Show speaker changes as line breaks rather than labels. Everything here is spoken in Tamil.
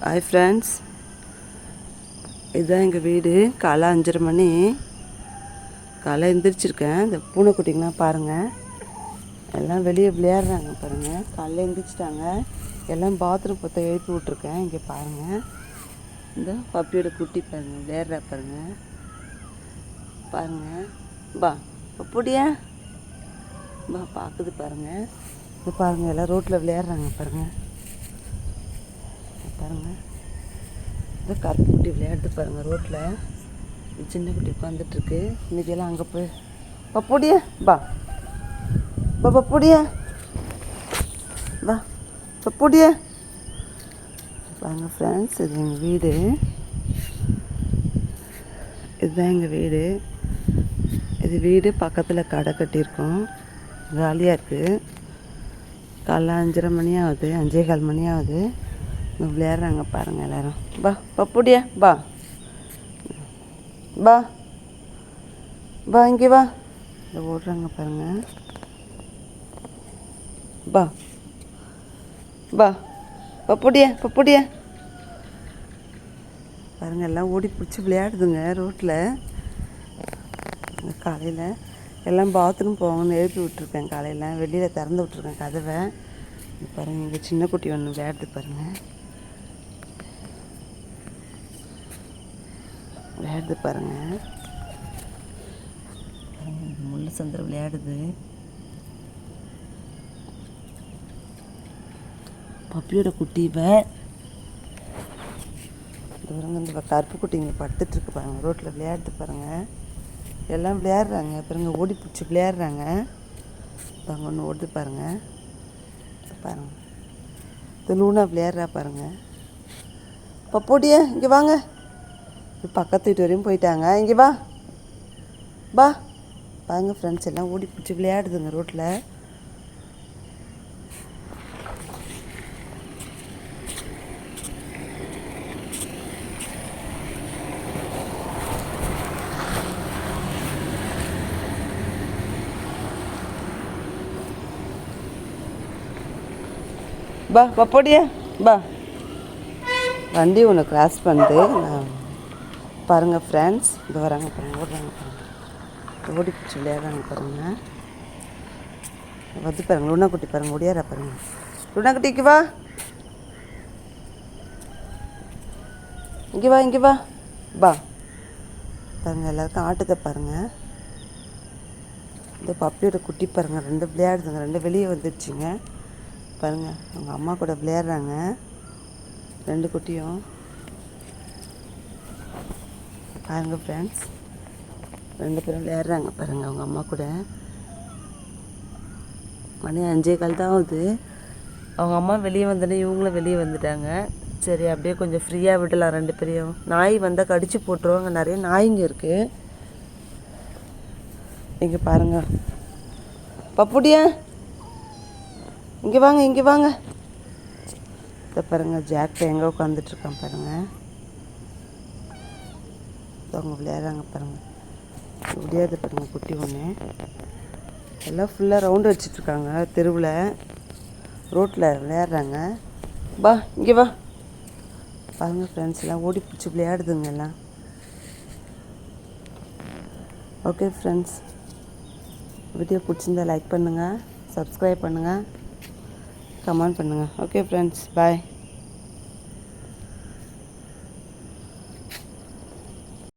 ஹாய் ஃப்ரெண்ட்ஸ், இதுதான் எங்கள் வீடு. காலை 5:30 மணி. காலை எழுந்திரிச்சிருக்கேன். இந்த பூனைக்குட்டிங்களாம் பாருங்கள், எல்லாம் வெளியே விளையாடுறாங்க பாருங்கள். காலையில் எழுந்திரிச்சிட்டாங்க. எல்லாம் பாத்ரூம் பற்ற எழுப்பி விட்ருக்கேன். இங்கே பாருங்கள், இந்த பப்பியோட குட்டி பாருங்கள், விளையாடுறா பாருங்கள். பாருங்கள், பா பப்புடியா பா பார்க்குது பாருங்கள். இது பாருங்கள், எல்லாம் ரோட்டில் விளையாடுறாங்க பாருங்கள். பாருங்கள், இந்த கருப்பு குட்டி விளையாடுது பாருங்கள் ரோட்டில். சின்ன குட்டி உட்காந்துட்ருக்கு. இன்றைக்கெல்லாம் அங்கே போய் பப்புடியா பா பா பப்புடியா பா பப்புடியா. பாருங்க ஃப்ரெண்ட்ஸ், இது எங்கள் வீடு. இதுதான் எங்கள் வீடு. இது வீடு பக்கத்தில் கடை கட்டியிருக்கோம். ஜாலியாக இருக்குது. காலைல 5:30 மணி ஆகுது, 5:15 மணி ஆகுது. விளையாடுறாங்க பாருங்கள் எல்லோரும். பா பப்புடியா பா பா பா இங்கே வா. இந்த ஓடுறாங்க பாருங்கள். பா பா பப்புடியா பப்புடியா பாருங்கள், எல்லாம் ஓடி பிடிச்சி விளையாடுதுங்க ரோட்டில். காலையில் எல்லாம் பாத்ரூம் போவாங்கன்னு எழுப்பி விட்ருக்கேன். காலையில் வெளியில் திறந்து விட்ருக்கேன் கதவை. பாருங்கள், இங்கே சின்ன குட்டி ஒன்று விளையாடுது பாருங்கள். விளையாடுது பாருங்கள். முள்ளு சந்திரம் விளையாடுது. பப்பியோட குட்டி தூரங்க. இந்த கருப்பு குட்டி இங்கே படுத்துட்ருக்கு பாருங்கள். ரோட்டில் விளையாடுது பாருங்கள். எல்லாம் விளையாடுறாங்க பாருங்கள், ஓடி பிடிச்சி விளையாடுறாங்க. பாருங்க, ஒன்று ஓடுது பாருங்கள். பாருங்கள், இந்த லூனா விளையாடுறா பாருங்கள். பப்போடியா இங்கே வாங்க. பக்கத்து வீட்டு வரையும் போயிட்டாங்க. இங்கே வா பா. பாருங்க ஃப்ரெண்ட்ஸ், எல்லாம் ஓடி பிடிச்சி விளையாடுதுங்க ரோட்டில். பா பப்போடியா பா. வண்டி ஒன்று கிராஸ் பண்ணுது. பாருங்கள் ஃப்ரெண்ட்ஸ், இது வராங்க பாருங்கள், ஓடுறாங்க பாருங்கள். ஓடி பிடிச்சி விளையாடுறாங்க பாருங்கள். வந்து பாருங்கள், லூனா குட்டி பாருங்கள், ஓடியாரா பாருங்கள். லூனா குட்டிக்கு வா, இங்கே வா இங்கே வா பா. பாருங்கள், எல்லாருக்கும் ஆட்டுதை பாருங்கள். இந்த பப்பியோட குட்டி பாருங்கள், 2 விளையாடுதுங்க. 2 வெளியே வந்துடுச்சுங்க பாருங்கள். அவங்க அம்மா கூட விளையாடுறாங்க 2 குட்டியும். பாருங்கள் ஃப்ரெண்ட்ஸ், 2 பேரும் விளையாடுறாங்க பாருங்கள் அவங்க அம்மா கூட. மணி 5:15 தான் ஆகுது. அவங்க அம்மா வெளியே வந்தோடனே இவங்களும் வெளியே வந்துட்டாங்க. சரி, அப்படியே கொஞ்சம் ஃப்ரீயாக விடலாம் 2 பேரையும். நாய் வந்தால் கடிச்சு போட்டுருவாங்க. நிறைய நாய்ங்க இருக்குது. இங்கே பாருங்கள், பப்புடியா இங்கே வாங்க இங்கே வாங்க. இதை பாருங்கள், ஜாக்கை எங்கே உட்காந்துட்ருக்கான் பாருங்கள். அவங்க விளையாடுறாங்க பாருங்கள். முடியாது பாருங்கள், குட்டி ஒன்று. எல்லாம் ஃபுல்லாக ரவுண்டு வச்சிட்ருக்காங்க தெருவில். ரோட்டில் விளையாடுறாங்க. பா இங்கே வா. பாருங்கள் ஃப்ரெண்ட்ஸ், எல்லாம் ஓடி பிடிச்சி விளையாடுதுங்க எல்லாம். ஓகே ஃப்ரெண்ட்ஸ், வீடியோ பிடிச்சிருந்தா லைக் பண்ணுங்கள், சப்ஸ்கிரைப் பண்ணுங்கள், கமெண்ட் பண்ணுங்கள். ஓகே ஃப்ரெண்ட்ஸ், பாய்.